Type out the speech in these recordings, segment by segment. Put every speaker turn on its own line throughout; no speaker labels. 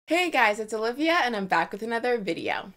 Hey guys, it's Olivia and I'm back with another video.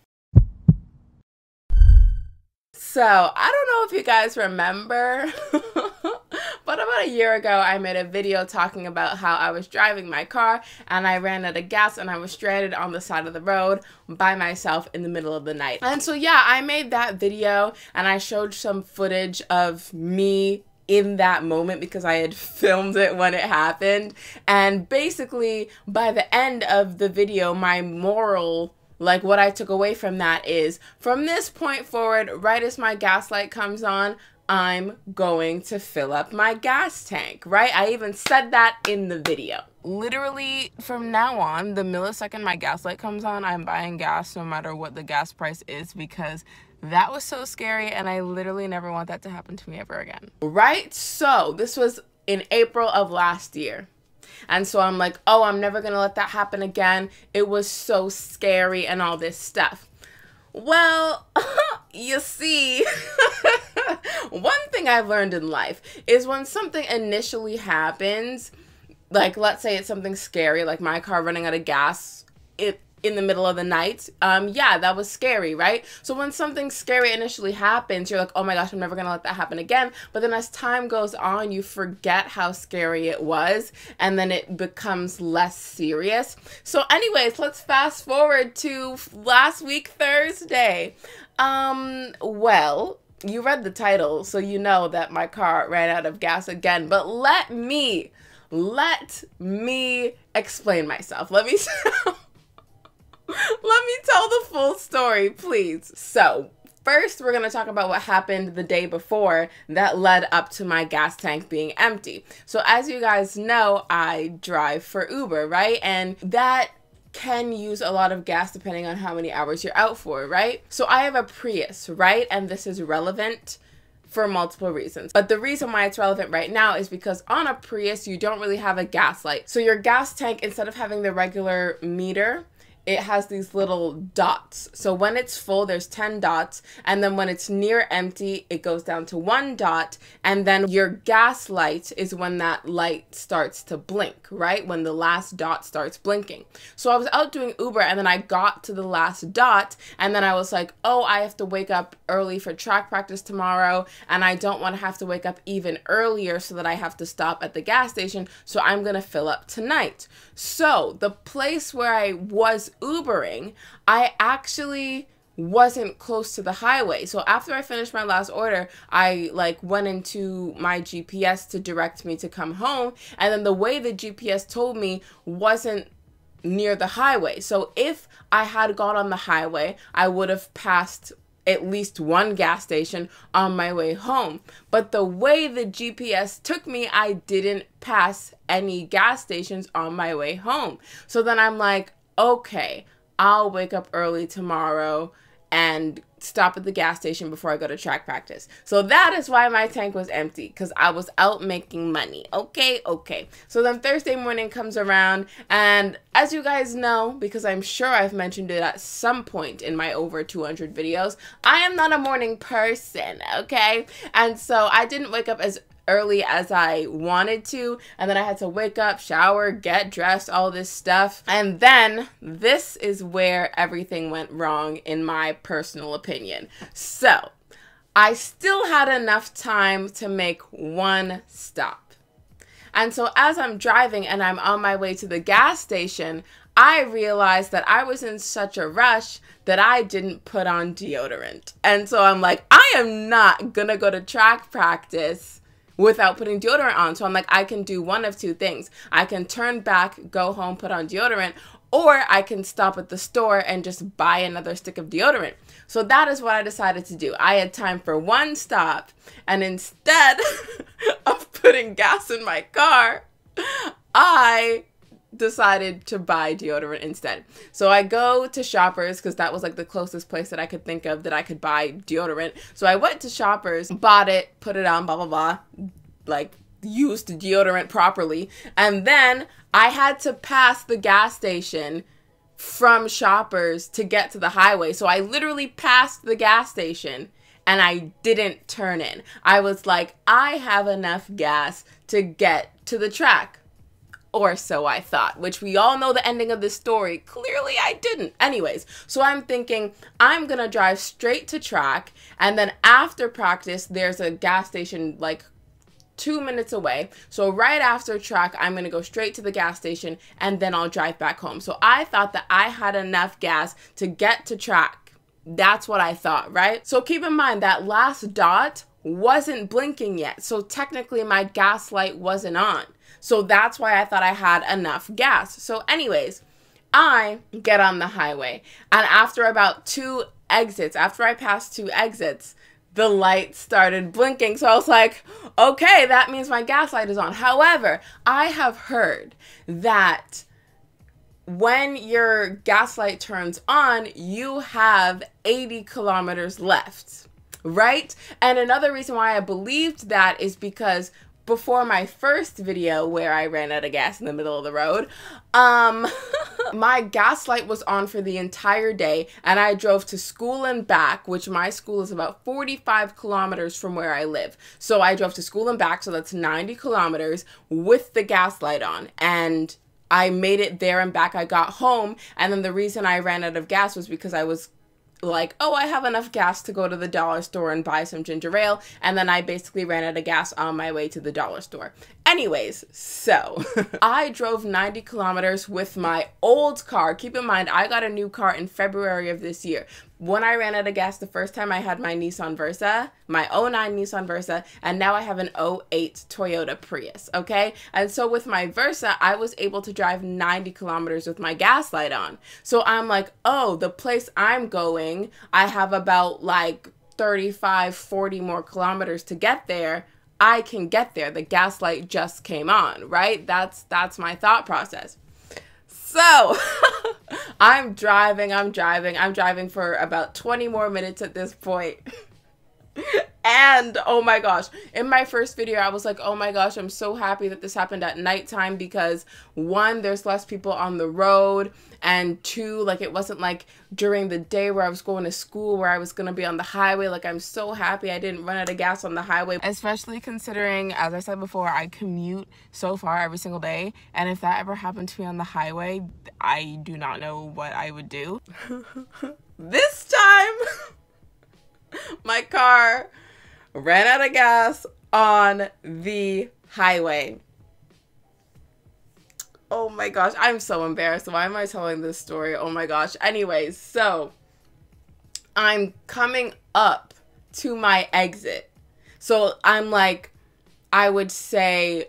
So, I don't know if you guys remember, but about a year ago I made a video talking about how I was driving my car and I ran out of gas and I was stranded on the side of the road by myself in the middle of the night. And so yeah, I made that video and I showed some footage of me in that moment because I had filmed it when it happened. And basically, by the end of the video, my moral, like what I took away from that is, from this point forward, right as my gas light comes on, I'm going to fill up my gas tank, right? I even said that in the video. Literally, from now on, the millisecond my gas light comes on, I'm buying gas no matter what the gas price is, because that was so scary and I literally never want that to happen to me ever again. Right? So this was in April of last year. And so I'm like, oh, I'm never gonna let that happen again. It was so scary and all this stuff. Well, you see, one thing I've learned in life is when something initially happens, like let's say it's something scary, like my car running out of gas, in the middle of the night, yeah, that was scary, right? So when something scary initially happens, you're like, oh my gosh, I'm never gonna let that happen again. But then as time goes on, you forget how scary it was, and then it becomes less serious. So anyways, let's fast forward to last week, Thursday. Well, you read the title, so you know that my car ran out of gas again, but let me explain myself. Let me tell the full story, please. So, first we're going to talk about what happened the day before that led up to my gas tank being empty. So, as you guys know, I drive for Uber, right? And that can use a lot of gas depending on how many hours you're out for, right? So, I have a Prius, right? And this is relevant for multiple reasons. But the reason why it's relevant right now is because on a Prius, you don't really have a gas light. So, your gas tank, instead of having the regular meter, it has these little dots. So when it's full, there's 10 dots. And then when it's near empty, it goes down to 1 dot. And then your gas light is when that light starts to blink, right? When the last dot starts blinking. So I was out doing Uber and then I got to the last dot. And then I was like, oh, I have to wake up early for track practice tomorrow. And I don't want to have to wake up even earlier so that I have to stop at the gas station. So I'm going to fill up tonight. So the place where I was Ubering, I actually wasn't close to the highway. So after I finished my last order, I went into my GPS to direct me to come home. And then the way the GPS told me wasn't near the highway. So if I had gone on the highway, I would have passed at least one gas station on my way home. But the way the GPS took me, I didn't pass any gas stations on my way home. So then I'm like, okay, I'll wake up early tomorrow and stop at the gas station before I go to track practice. So that is why my tank was empty, because I was out making money. Okay. So then Thursday morning comes around, and as you guys know, because I'm sure I've mentioned it at some point in my over 200 videos, I am not a morning person, okay? And so I didn't wake up as early as I wanted to, and then I had to wake up, shower, get dressed, all this stuff. And then this is where everything went wrong in my personal opinion. So I still had enough time to make one stop. And so as I'm driving and I'm on my way to the gas station, I realized that I was in such a rush that I didn't put on deodorant. And so I'm like, I am not gonna go to track practice without putting deodorant on. So I'm like, I can do one of two things. I can turn back, go home, put on deodorant, or I can stop at the store and just buy another stick of deodorant. So that is what I decided to do. I had time for one stop, and instead of putting gas in my car, I decided to buy deodorant instead. So I go to Shoppers, because that was like the closest place that I could think of that I could buy deodorant. So I went to Shoppers, bought it, put it on, blah, blah, blah, like used deodorant properly. And then I had to pass the gas station from Shoppers to get to the highway. So I literally passed the gas station and I didn't turn in. I was like, I have enough gas to get to the track. Or so I thought, which we all know the ending of this story. Clearly I didn't. Anyways, so I'm thinking I'm gonna drive straight to track, and then after practice, there's a gas station like 2 minutes away. So right after track, I'm gonna go straight to the gas station, and then I'll drive back home. So I thought that I had enough gas to get to track. That's what I thought, right? So keep in mind that last dot wasn't blinking yet. So technically my gas light wasn't on. So that's why I thought I had enough gas. So anyways, I get on the highway, and after about 2 exits, after I passed 2 exits, the light started blinking. So I was like, okay, that means my gas light is on. However, I have heard that when your gas light turns on, you have 80 kilometers left, right? And another reason why I believed that is because before my first video where I ran out of gas in the middle of the road, my gas light was on for the entire day, and I drove to school and back, which my school is about 45 kilometers from where I live. So I drove to school and back, so that's 90 kilometers with the gas light on, and I made it there and back. I got home, and then the reason I ran out of gas was because I was like, oh, I have enough gas to go to the dollar store and buy some ginger ale, and then I basically ran out of gas on my way to the dollar store. Anyways, so I drove 90 kilometers with my old car. Keep in mind, I got a new car in February of this year. When I ran out of gas the first time, I had my Nissan Versa, my '09 Nissan Versa, and now I have an '08 Toyota Prius, okay? And so with my Versa, I was able to drive 90 kilometers with my gas light on. So I'm like, oh, the place I'm going, I have about like 35, 40 more kilometers to get there. I can get there. The gas light just came on, right? That's my thought process. So I'm driving for about 20 more minutes at this point. And oh my gosh, in my first video, I was like, oh my gosh, I'm so happy that this happened at nighttime because 1, there's less people on the road, and 2, like it wasn't like during the day where I was going to school where I was going to be on the highway. Like I'm so happy I didn't run out of gas on the highway, especially considering, as I said before, I commute so far every single day, and if that ever happened to me on the highway, I do not know what I would do. This time, my car ran out of gas on the highway. Oh my gosh, I'm so embarrassed. Why am I telling this story? Oh my gosh. Anyways, so I'm coming up to my exit. So I'm like, I would say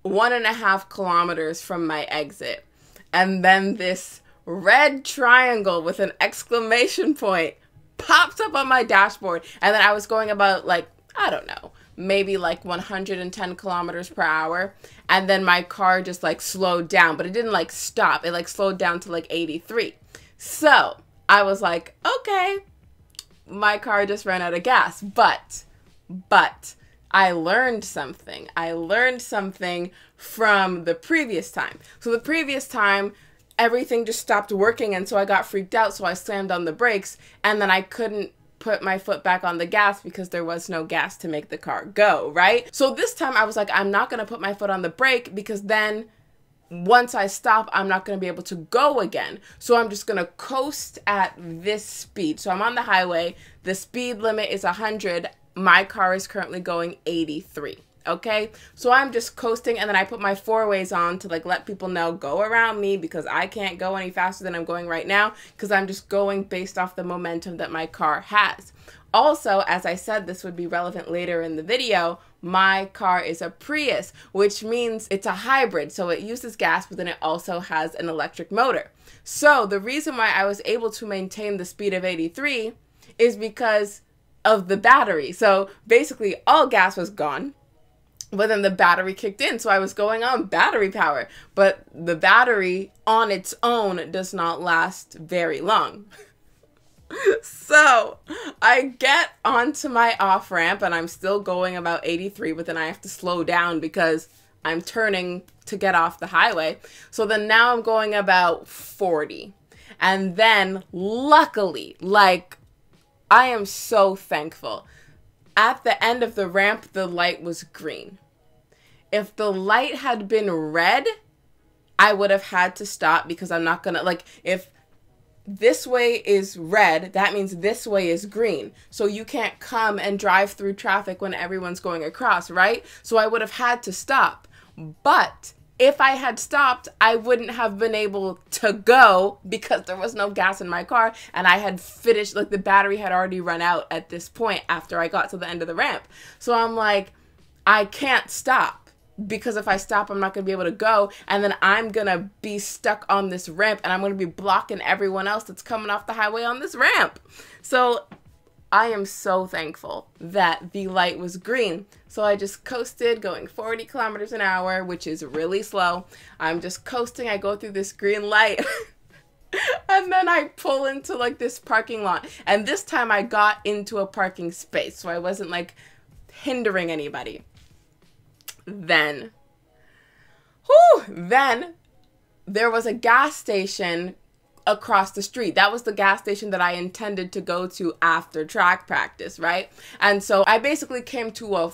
1.5 kilometers from my exit. And then this red triangle with an exclamation point popped up on my dashboard, and then I was going about like, I don't know, maybe like 110 kilometers per hour, and then my car just like slowed down, but it didn't like stop. It like slowed down to like 83. So I was like, okay, my car just ran out of gas, but I learned something. I learned something from the previous time. So the previous time, everything just stopped working, and so I got freaked out, so I slammed on the brakes, and then I couldn't put my foot back on the gas because there was no gas to make the car go, right? So this time I was like, I'm not gonna put my foot on the brake because then once I stop, I'm not gonna be able to go again. So I'm just gonna coast at this speed. So I'm on the highway, the speed limit is 100, my car is currently going 83. Okay, so I'm just coasting, and then I put my 4-ways on to like let people know, go around me, because I can't go any faster than I'm going right now because I'm just going based off the momentum that my car has. Also, as I said, this would be relevant later in the video, my car is a Prius, which means it's a hybrid. So it uses gas, but then it also has an electric motor. So the reason why I was able to maintain the speed of 83 is because of the battery. So basically all gas was gone, but then the battery kicked in, so I was going on battery power. But the battery on its own does not last very long. So I get onto my off-ramp, and I'm still going about 83, but then I have to slow down because I'm turning to get off the highway. So then now I'm going about 40. And then luckily, like, I am so thankful, at the end of the ramp, the light was green. If the light had been red, I would have had to stop because I'm not gonna, like, if this way is red, that means this way is green. So you can't come and drive through traffic when everyone's going across, right? So I would have had to stop. But if I had stopped, I wouldn't have been able to go because there was no gas in my car and I had finished, like the battery had already run out at this point after I got to the end of the ramp. So I'm like, I can't stop because if I stop, I'm not going to be able to go. And then I'm going to be stuck on this ramp and I'm going to be blocking everyone else that's coming off the highway on this ramp. So I am so thankful that the light was green. So I just coasted going 40 kilometers an hour, which is really slow. I'm just coasting. I go through this green light and then I pull into like this parking lot. And this time I got into a parking space, so I wasn't like hindering anybody. Then there was a gas station across the street. That was the gas station that I intended to go to after track practice, right? And so I basically came to a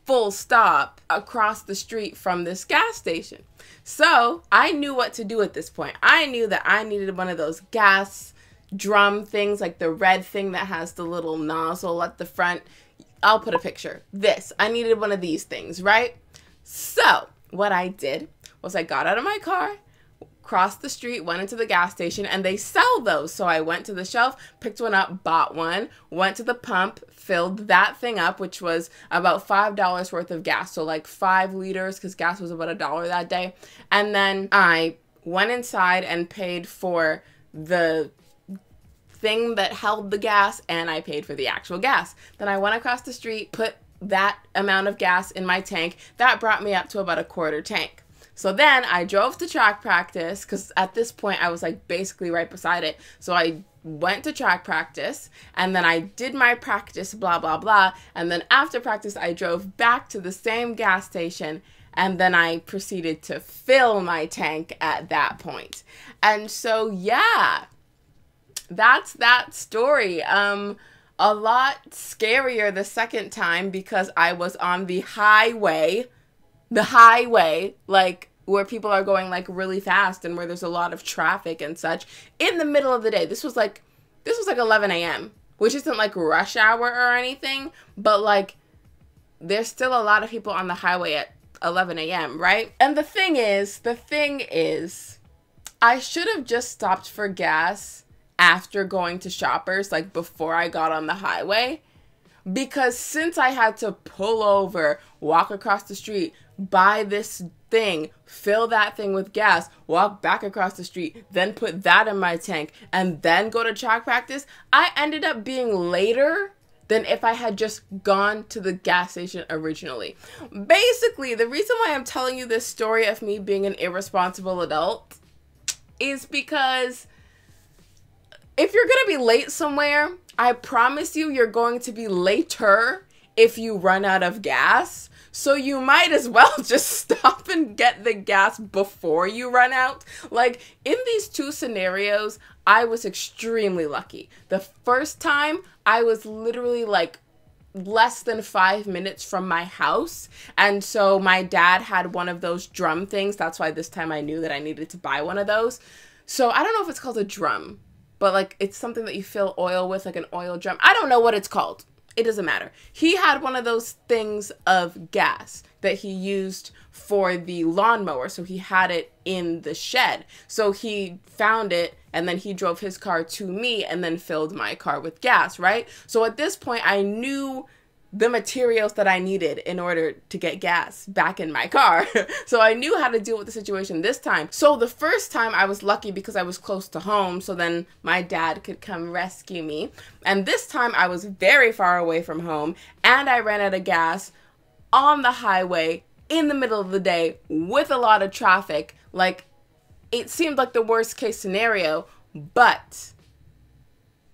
full stop across the street from this gas station. So I knew what to do at this point. I knew that I needed one of those gas drum things, like the red thing that has the little nozzle at the front. I'll put a picture. I needed one of these things, right? So what I did was I got out of my car, crossed the street, went into the gas station, and they sell those. So I went to the shelf, picked one up, bought one, went to the pump, filled that thing up, which was about $5 worth of gas. So like 5 liters, because gas was about $1 that day. And then I went inside and paid for the thing that held the gas, and I paid for the actual gas. Then I went across the street, put that amount of gas in my tank. That brought me up to about a quarter tank. So then I drove to track practice because at this point I was like basically right beside it. So I went to track practice and then I did my practice, blah, blah, blah. And then after practice, I drove back to the same gas station and then I proceeded to fill my tank at that point. And so, yeah, that's that story. A lot scarier the second time because I was on the highway, like where people are going like really fast and where there's a lot of traffic and such in the middle of the day. This was like 11 a.m., which isn't like rush hour or anything, but like there's still a lot of people on the highway at 11 a.m., right? And the thing is, I should have just stopped for gas after going to Shoppers, like before I got on the highway, because since I had to pull over, walk across the street, buy this thing, fill that thing with gas, walk back across the street, then put that in my tank, and then go to track practice, I ended up being later than if I had just gone to the gas station originally. Basically, the reason why I'm telling you this story of me being an irresponsible adult is because if you're gonna be late somewhere, I promise you're going to be later if you run out of gas. So you might as well just stop and get the gas before you run out. Like, in these two scenarios, I was extremely lucky. The first time, I was literally like less than 5 minutes from my house. And so my dad had one of those drum things. That's why this time I knew that I needed to buy one of those. So I don't know if it's called a drum, but like it's something that you fill oil with, like an oil drum. I don't know what it's called. It doesn't matter. He had one of those things of gas that he used for the lawnmower. So he had it in the shed. So he found it and then he drove his car to me and then filled my car with gas, right? So at this point, I knew the materials that I needed in order to get gas back in my car. So I knew how to deal with the situation this time. So the first time I was lucky because I was close to home, so then my dad could come rescue me. And this time I was very far away from home and I ran out of gas on the highway in the middle of the day with a lot of traffic. Like, it seemed like the worst case scenario, but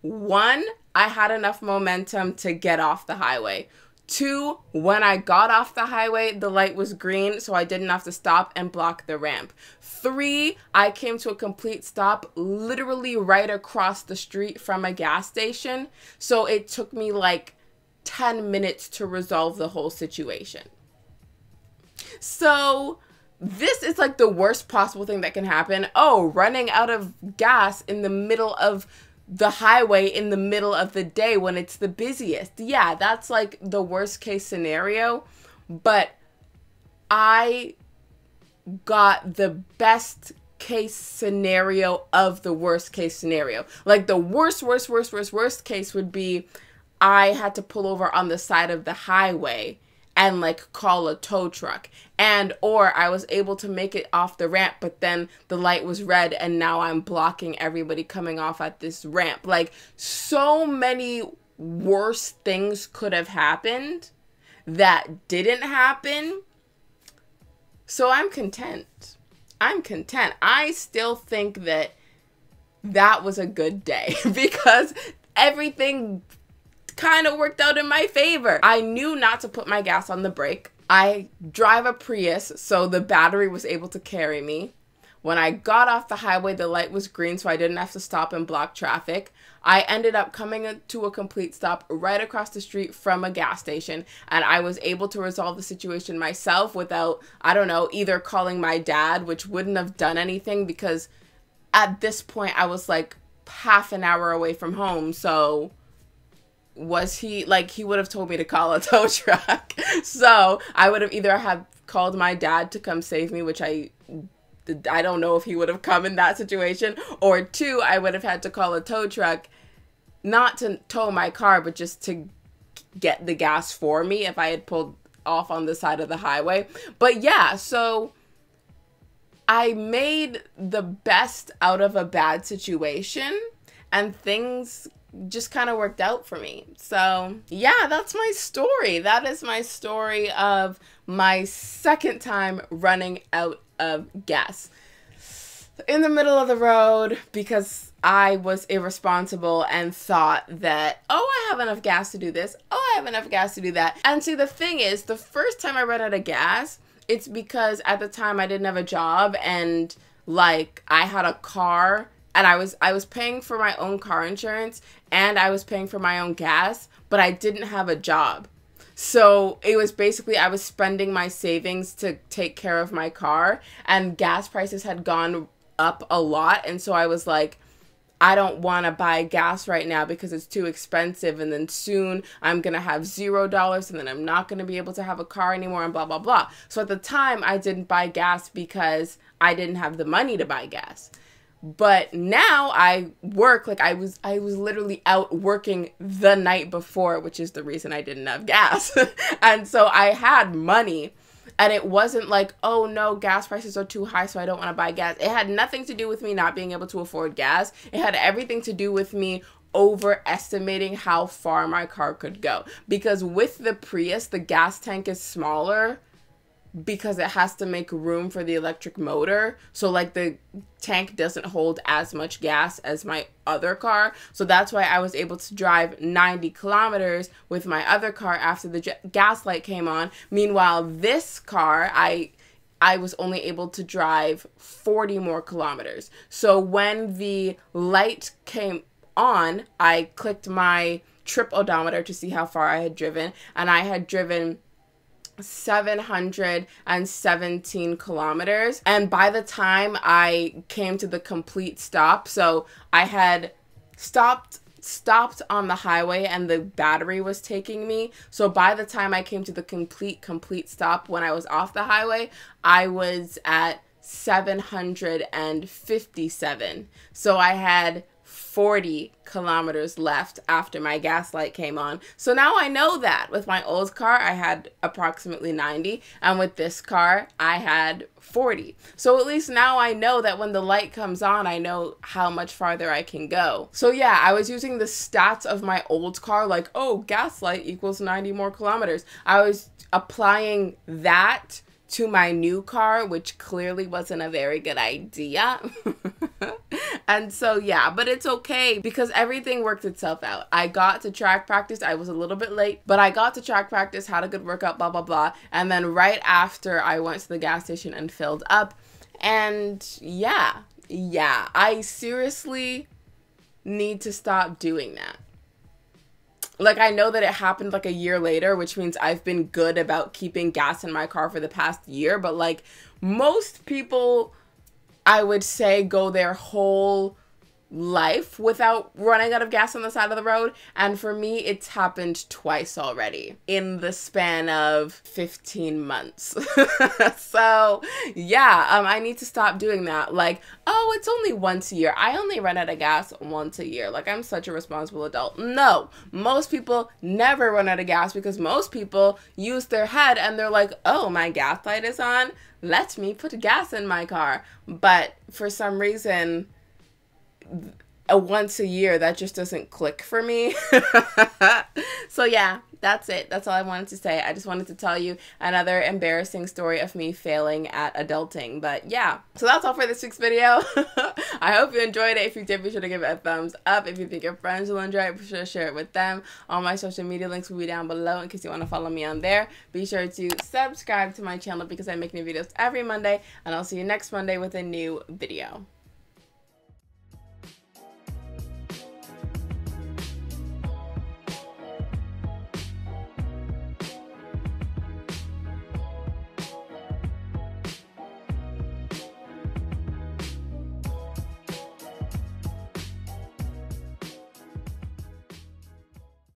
one, I had enough momentum to get off the highway. 2, when I got off the highway, the light was green, so I didn't have to stop and block the ramp. 3, I came to a complete stop literally right across the street from a gas station, so it took me like 10 minutes to resolve the whole situation. So this is like the worst possible thing that can happen. Oh, running out of gas in the middle of the highway in the middle of the day when it's the busiest. Yeah, that's like the worst case scenario. But I got the best case scenario of the worst case scenario. Like the worst case would be I had to pull over on the side of the highway and like call a tow truck, and or I was able to make it off the ramp, but then the light was red and now I'm blocking everybody coming off at this ramp. Like, so many worse things could have happened that didn't happen. So I'm content. I still think that that was a good day because everything kind of worked out in my favor. I knew not to put my gas on the brake. I drive a Prius, so the battery was able to carry me. When I got off the highway, the light was green, so I didn't have to stop and block traffic. I ended up coming to a complete stop right across the street from a gas station, and I was able to resolve the situation myself without, I don't know, either calling my dad, which wouldn't have done anything because at this point I was like half an hour away from home, so was he, like, he would have told me to call a tow truck. So I would have either have called my dad to come save me, which I don't know if he would have come in that situation, or two, I would have had to call a tow truck, not to tow my car, but just to get the gas for me if I had pulled off on the side of the highway. But yeah, so I made the best out of a bad situation, and things just kind of worked out for me. So yeah, that's my story. That is my story of my second time running out of gas in the middle of the road because I was irresponsible and thought that, oh, I have enough gas to do this. Oh, I have enough gas to do that. And see, the thing is, the first time I ran out of gas, it's because at the time I didn't have a job and like I had a car and I was paying for my own car insurance and I was paying for my own gas, but I didn't have a job. So it was basically I was spending my savings to take care of my car, and gas prices had gone up a lot. And so I was like, I don't want to buy gas right now because it's too expensive. And then soon I'm going to have $0 and then I'm not going to be able to have a car anymore and blah, blah, blah. So at the time I didn't buy gas because I didn't have the money to buy gas. But now I work, like I was literally out working the night before, which is the reason I didn't have gas. And so I had money, and it wasn't like, oh no, gas prices are too high, so I don't want to buy gas. It had nothing to do with me not being able to afford gas. It had everything to do with me overestimating how far my car could go. Because with the Prius, the gas tank is smaller because it has to make room for the electric motor. So like the tank doesn't hold as much gas as my other car. So that's why I was able to drive 90 kilometers with my other car after the gas light came on. Meanwhile, this car, I was only able to drive 40 more kilometers. So when the light came on, I clicked my trip odometer to see how far I had driven, and I had driven 717 kilometers. And by the time I came to the complete stop, so I had stopped on the highway and the battery was taking me. So by the time I came to the complete stop when I was off the highway, I was at 757. So I had 40 kilometers left after my gas light came on. So now I know that with my old car, I had approximately 90. And with this car, I had 40. So at least now I know that when the light comes on, I know how much farther I can go. So yeah, I was using the stats of my old car, like, oh, gas light equals 90 more kilometers. I was applying that to my new car, which clearly wasn't a very good idea. And so yeah, but it's okay because everything worked itself out. I got to track practice. I was a little bit late, but I got to track practice, had a good workout, blah, blah, blah. And then right after I went to the gas station and filled up. And yeah, I seriously need to stop doing that. like, I know that it happened like a year later, which means I've been good about keeping gas in my car for the past year. But like most people, I would say, go their whole life without running out of gas on the side of the road. And for me, it's happened twice already in the span of 15 months. So yeah, I need to stop doing that. Like, oh, it's only once a year. I only run out of gas once a year. Like, I'm such a responsible adult. No, most people never run out of gas because most people use their head and they're like, oh, my gas light is on. Let me put gas in my car. But for some reason, once a year, that just doesn't click for me. So yeah, that's it. That's all I wanted to say. I just wanted to tell you another embarrassing story of me failing at adulting. But yeah, so that's all for this week's video. I hope you enjoyed it. If you did, be sure to give it a thumbs up. If you think your friends will enjoy it, be sure to share it with them. All my social media links will be down below in case you want to follow me on there. Be sure to subscribe to my channel because I make new videos every Monday, and I'll see you next Monday with a new video.